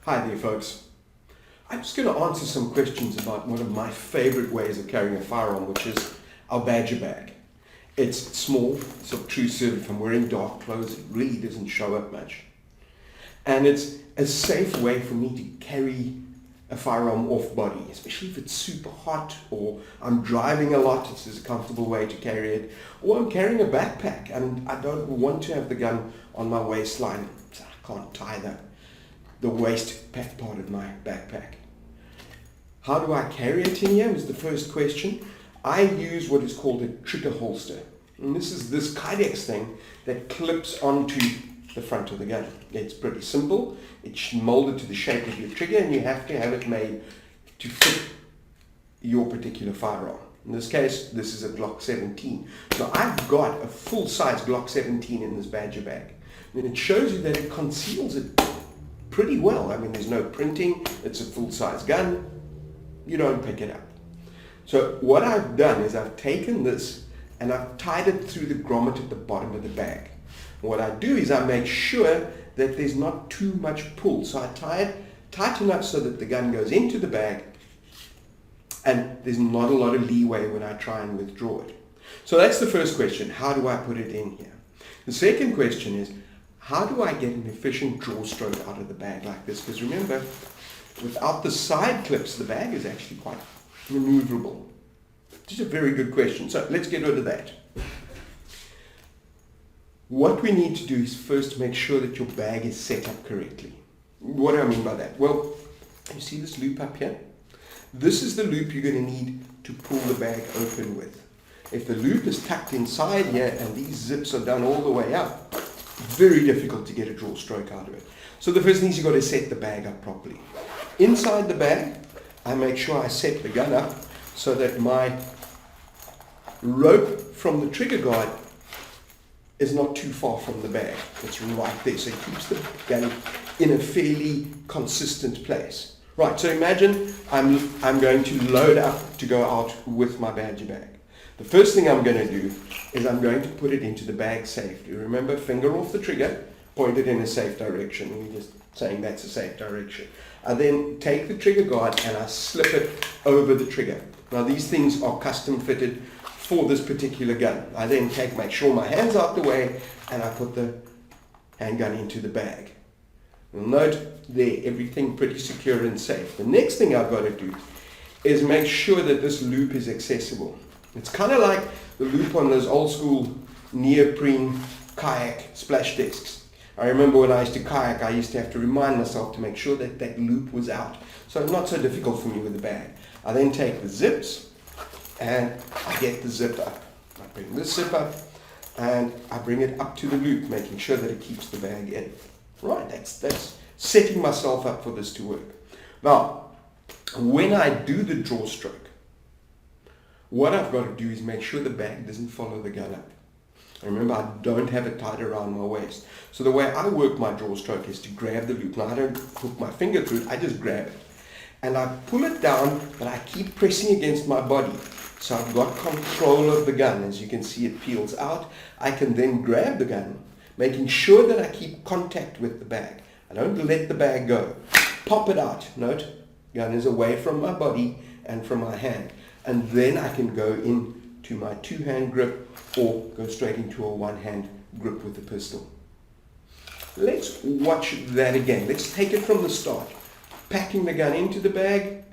Hi there folks. I'm just going to answer some questions about one of my favorite ways of carrying a firearm, which is our Badger bag. It's small, it's obtrusive. If I'm wearing dark clothes, it really doesn't show up much. And it's a safe way for me to carry a firearm off body, especially if it's super hot or I'm driving a lot. This is a comfortable way to carry it. Or I'm carrying a backpack and I don't want to have the gun on my waistline, so I can't tie the waist part of my backpack. How do I carry it in here is the first question. I use what is called a trigger holster. And this is this Kydex thing that clips onto the front of the gun. It's pretty simple. It's molded to the shape of your trigger and you have to have it made to fit your particular firearm. In this case, this is a Glock 17. Now I've got a full-size Glock 17 in this Badger bag. And it shows you that it conceals it pretty well. I mean, there's no printing. It's a full-size gun. You don't pick it up. So what I've done is I've taken this and I've tied it through the grommet at the bottom of the bag. What I do is I make sure that there's not too much pull. So I tie it tight enough so that the gun goes into the bag and there's not a lot of leeway when I try and withdraw it. So that's the first question. How do I put it in here? The second question is, how do I get an efficient draw stroke out of the bag like this? Because remember, without the side clips, the bag is actually quite maneuverable. This is a very good question. So let's get rid of that. What we need to do is first make sure that your bag is set up correctly. What do I mean by that? Well, you see this loop up here? This is the loop you're going to need to pull the bag open with. If the loop is tucked inside here and these zips are done all the way up, very difficult to get a draw stroke out of it. So the first thing is you've got to set the bag up properly. Inside the bag, I make sure I set the gun up so that my rope from the trigger guard is not too far from the bag. It's right there, so it keeps the gun in a fairly consistent place. Right, so imagine I'm going to load up to go out with my Badger bag. The first thing I'm going to do is I'm going to put it into the bag safely. Remember, finger off the trigger, point it in a safe direction. We're just saying that's a safe direction. I then take the trigger guard and I slip it over the trigger. Now these things are custom fitted for this particular gun. I then make sure my hand's out the way and I put the handgun into the bag. You'll note there, everything pretty secure and safe. The next thing I've got to do is make sure that this loop is accessible. It's kind of like the loop on those old school neoprene kayak splash discs. I remember when I used to kayak, I used to have to remind myself to make sure that that loop was out. So it's not so difficult for me with the bag. I then take the zips and I get the zip up. I bring this zip up and I bring it up to the loop, making sure that it keeps the bag in. Right, that's setting myself up for this to work. Now, when I do the draw stroke, what I've got to do is make sure the bag doesn't follow the gun up. Remember, I don't have it tied around my waist. So the way I work my draw stroke is to grab the loop. Now I don't hook my finger through it, I just grab it. And I pull it down, but I keep pressing against my body. So I've got control of the gun. As you can see, it peels out. I can then grab the gun, making sure that I keep contact with the bag. I don't let the bag go. Pop it out. Note, gun is away from my body and from my hand. And then I can go into my two-hand grip or go straight into a one-hand grip with the pistol. Let's watch that again. Let's take it from the start. Packing the gun into the bag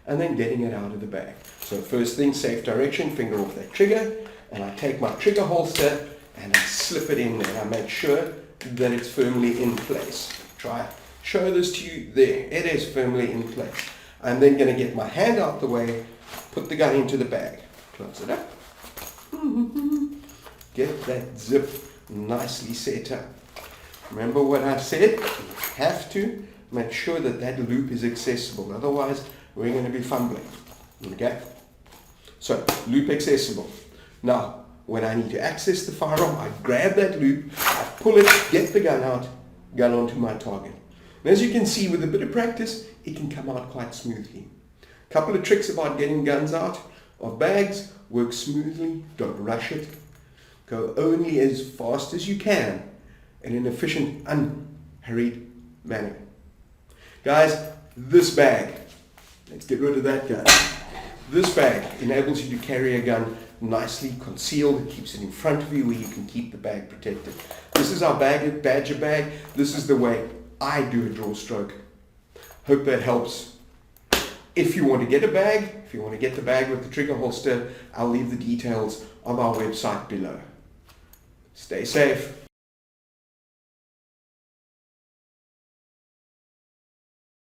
and then getting it out of the bag. So first thing, safe direction, finger off that trigger, and I take my trigger holster and I slip it in there. I make sure that it's firmly in place. Try show this to you. There, it is firmly in place. I'm then going to get my hand out the way, put the gun into the bag, close it up, get that zip nicely set up. Remember what I said? You have to make sure that that loop is accessible, otherwise we're going to be fumbling. Okay? So, loop accessible. Now, when I need to access the firearm, I grab that loop, I pull it, get the gun out, gun onto my target. And as you can see, with a bit of practice, it can come out quite smoothly. A couple of tricks about getting guns out of bags: work smoothly, don't rush it, go only as fast as you can, in an efficient, unhurried manner. Guys, this bag, let's get rid of that gun. This bag enables you to carry a gun nicely concealed. It keeps it in front of you where you can keep the bag protected. This is our Badger bag. This is the way I do a Drawstroke. Hope that helps. If you want to get a bag, if you want to get the bag with the trigger holster, I'll leave the details on our website below. Stay safe.